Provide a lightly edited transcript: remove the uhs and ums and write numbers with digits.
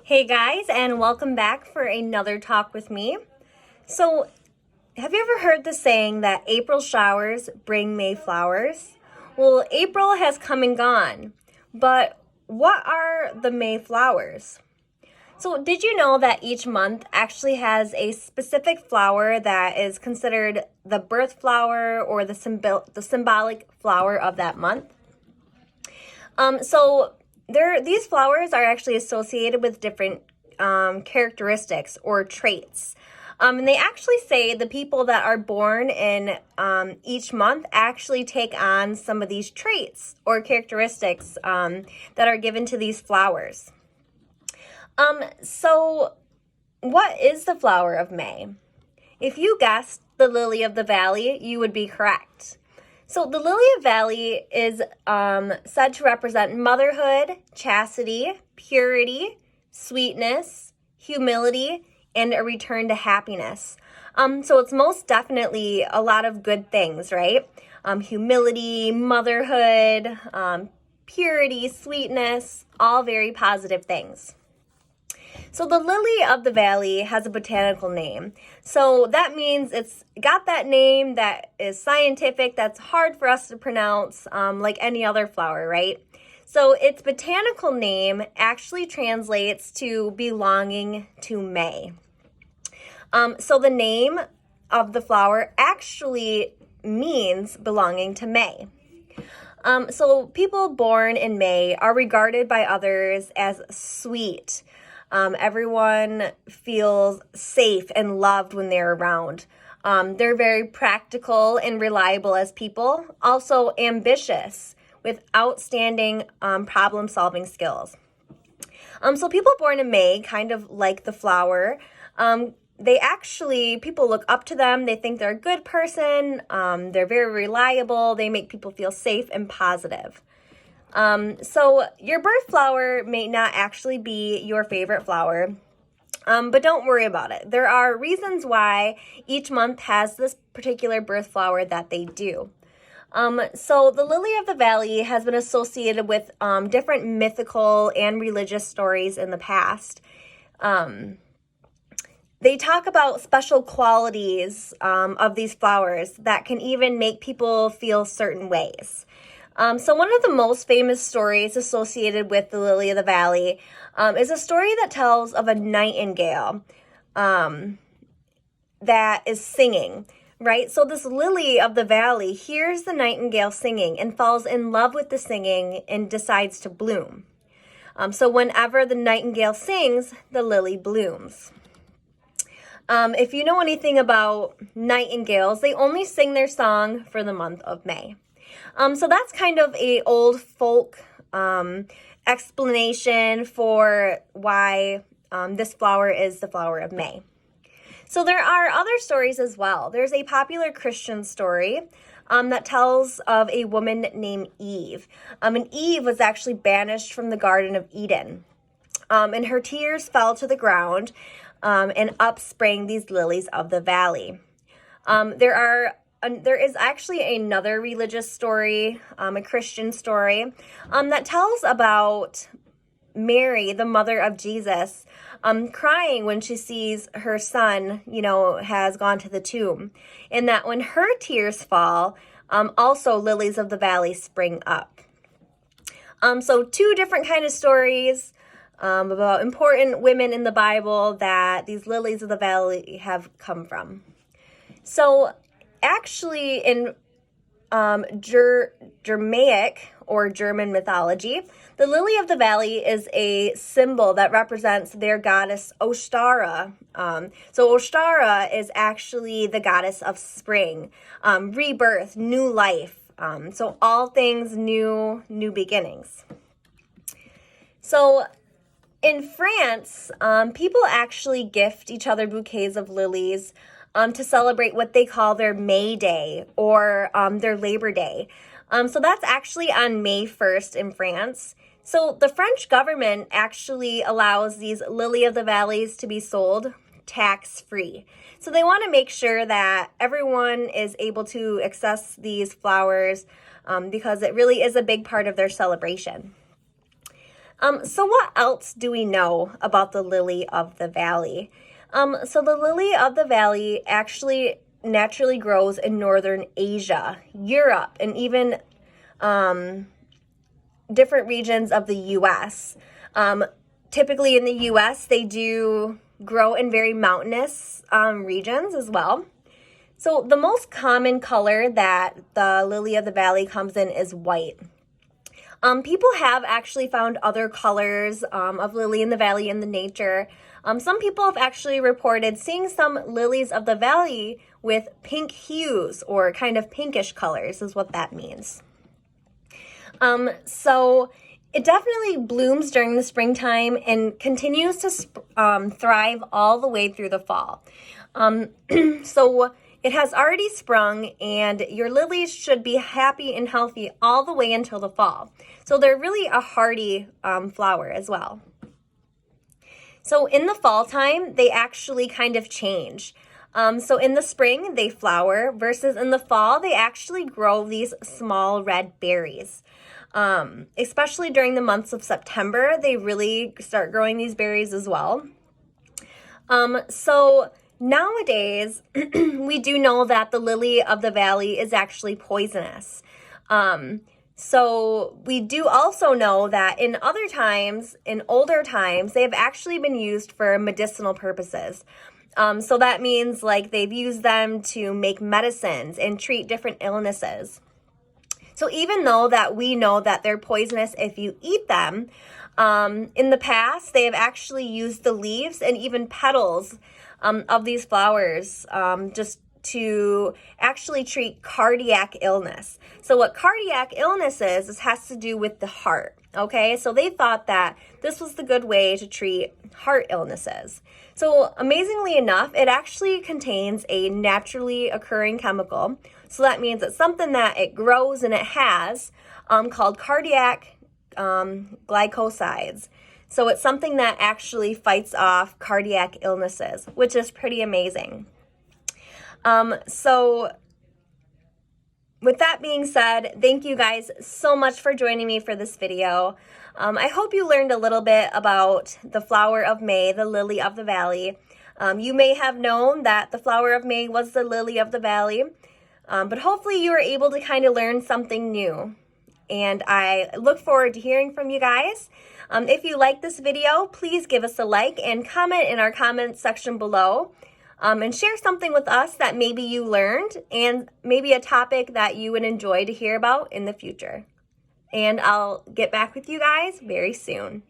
Hey guys, and welcome back for another talk with me. So, have you ever heard the saying that April showers bring May flowers? Well, April has come and gone, but what are the May flowers? So, did you know that each month actually has a specific flower that is considered the birth flower or the symbolic flower of that month? These flowers are actually associated with different characteristics or traits. And they actually say the people that are born in each month actually take on some of these traits or characteristics that are given to these flowers. So what is the flower of May? If you guessed the lily of the valley, you would be correct. So the lily of the valley is said to represent motherhood, chastity, purity, sweetness, humility, and a return to happiness. So it's most definitely a lot of good things, right? Humility, motherhood, purity, sweetness, all very positive things. So the lily of the valley has a botanical name. So that means it's got that name that is scientific, that's hard for us to pronounce, like any other flower, right? So its botanical name actually translates to belonging to May. So the name of the flower actually means belonging to May. So people born in May are regarded by others as sweet. Everyone feels safe and loved when they're around. They're very practical and reliable as people, also ambitious with outstanding problem-solving skills. So people born in May kind of like the flower. People look up to them. They think they're a good person. They're very reliable. They make people feel safe and positive. So your birth flower may not actually be your favorite flower, but don't worry about it. There are reasons why each month has this particular birth flower that they do. So the lily of the valley has been associated with different mythical and religious stories in the past. They talk about special qualities of these flowers that can even make people feel certain ways. So one of the most famous stories associated with the lily of the valley is a story that tells of a nightingale that is singing, right? So this lily of the valley hears the nightingale singing and falls in love with the singing and decides to bloom. So whenever the nightingale sings, the lily blooms. If you know anything about nightingales, they only sing their song for the month of May. So that's kind of a old folk explanation for why this flower is the flower of May. So there are other stories as well. There's a popular Christian story that tells of a woman named Eve. And Eve was actually banished from the Garden of Eden. And her tears fell to the ground, and up sprang these lilies of the valley. There is actually another religious story, a Christian story, that tells about Mary, the mother of Jesus, crying when she sees her son, has gone to the tomb. And that when her tears fall, also lilies of the valley spring up. So two different kind of stories about important women in the Bible that these lilies of the valley have come from. So actually, in Germanic or German mythology, the lily of the valley is a symbol that represents their goddess Ostara. So Ostara is actually the goddess of spring, rebirth, new life. So all things new beginnings. So in France, people actually gift each other bouquets of lilies to celebrate what they call their May Day or their Labor Day. So that's actually on May 1st in France. So the French government actually allows these lily of the valleys to be sold tax-free. So they want to make sure that everyone is able to access these flowers because it really is a big part of their celebration. So what else do we know about the lily of the valley? So the lily of the valley actually naturally grows in northern Asia, Europe, and even different regions of the U.S. Typically in the U.S., they do grow in very mountainous regions as well. So the most common color that the lily of the valley comes in is white. People have actually found other colors of lily in the valley in the nature. Some people have actually reported seeing some lilies of the valley with pink hues, or kind of pinkish colors is what that means. So it definitely blooms during the springtime and continues to thrive all the way through the fall. So it has already sprung, and your lilies should be happy and healthy all the way until the fall. So they're really a hardy flower as well. So in the fall time, they actually kind of change. So in the spring, they flower, versus in the fall, they actually grow these small red berries. Especially during the months of September, they really start growing these berries as well. So nowadays, we do know that the lily of the valley is actually poisonous. So we do also know that in other times, in older times, they have actually been used for medicinal purposes. So that means like they've used them to make medicines and treat different illnesses. So even though that we know that they're poisonous if you eat them, in the past, they have actually used the leaves and even petals of these flowers just to actually treat cardiac illness. So what cardiac illness is has to do with the heart, okay? So they thought that this was the good way to treat heart illnesses. So amazingly enough, it actually contains a naturally occurring chemical. So that means it's something that it grows and it has called cardiac glycosides. So it's something that actually fights off cardiac illnesses, which is pretty amazing. So with that being said, thank you guys so much for joining me for this video. I hope you learned a little bit about the flower of May, the lily of the valley. You may have known that the flower of May was the lily of the valley, but hopefully you were able to kind of learn something new. And I look forward to hearing from you guys. If you like this video, please give us a like and comment in our comment section below. And share something with us that maybe you learned, and maybe a topic that you would enjoy to hear about in the future. And I'll get back with you guys very soon.